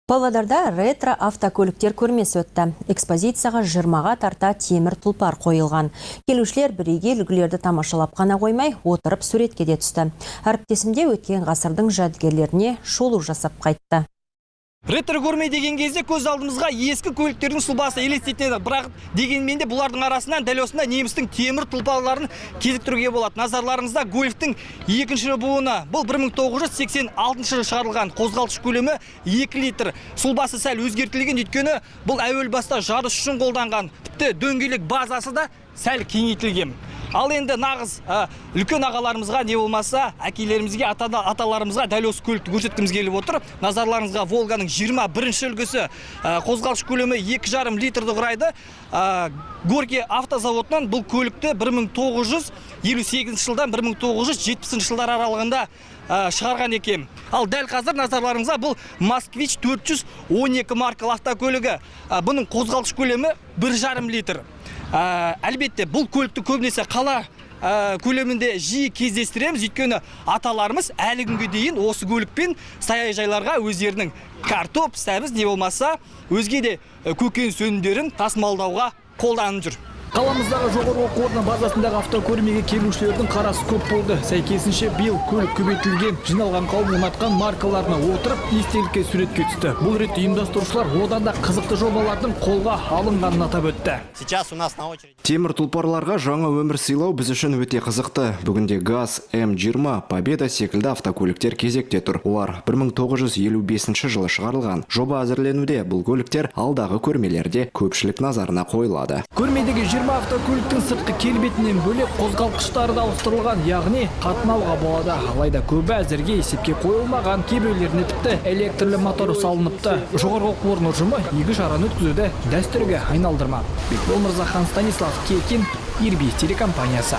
Павлодарда ретро автокөліктер көрмесі өтті. Экспозицияға 20-ға тарта темір тұлпар қойылған. Келушілер бірегей үлгілерді тамашалап қана қоймай, отырып суретке де түсті. Әріптесімде өткен ғасырдың жәдігерлеріне шолу жасап қайтты. Ретро көрме деген кезде көз алдымызға ескі көліктердің сұлбасы елестетеді. Бірақ дегенмен де бұлардың арасынан дәл осында немістің темір тұлпарларын кезіктіруге болады. Назарларыңызда гольфтің екінші буыны. Бұл 1986 жылы шығарылған, қозғалтқыш көлемі 2 литр. Сұлбасы сәл өзгертілген, өйткені бұл әуел баста жарыс үшін қолданған. Тіпті дөңгелек базасы да сәл кеңейтілген. Ал енді нағыз үлкен ағаларымызға не болмаса, әкелерімізге, аталарымызға дәл осы көлікті көрсеткіміз келіп отыр. Назарларыңызға Волганың 21-ші үлгісі, қозғалтқыш көлемі 2,5 литрді құрайды. Горький автозаводынан бұл көлікті 1958 жылдан 1970 жылдар аралығында шығарған екен. Ал дәл қазір назарларыңызға бұл Москвич 412 маркалы автокөлігі. Бұның қозғалтқыш көлемі 1,5 литр. Әлбетте бұл көлікті көбінесе қала көлемінде жиі кездестіреміз, өйткені аталарымыз әлі күнге дейін осы көлікпен саяжайларға өздерінің картоп, сәбіз не болмаса өзге де көкөніс өнімдерін тасымалдауға қолданып жүр. Қаламыздағы жоғары оқу орны базасындағы автокөрмеге келушілердің қарасы көп болды. Сәйкесінше биыл көлік көбейтілген, жиналған қауым ұнатқан маркаларына отырып, естелікке суретке түсті. Бұл ретте ұйымдастырушылар одан да қызықты жобалардың қолға алынғанын атап өтті. Темір тұлпарларға жаңа өмір сыйлау біз үшін өте қызықты. Бүгінде ГАЗ, М20, Победа секілді автокөліктер кезекте тұр. Олар 1955 жылы шығарылған. Жоба әзірленуде, бұл көліктер алдағы көрмелерде көпшілік назарына қойылады. Көрмедегі 20 автокөліктің сыртқы келбетінен бөлек қозғалтқыштары да ауыстырылған, яғни қатынауға болады. Алайда көбі әзірге есепке қойылмаған, кейбіреулеріне тіпті электрлі мотор салыныпты. Жоғары оқу орны ұжымы игі шараны өткізуді дәстүрге айналдырмақ. Бекбол Мырзахан, Станислав Кекин, Ирбис телекомпаниясы.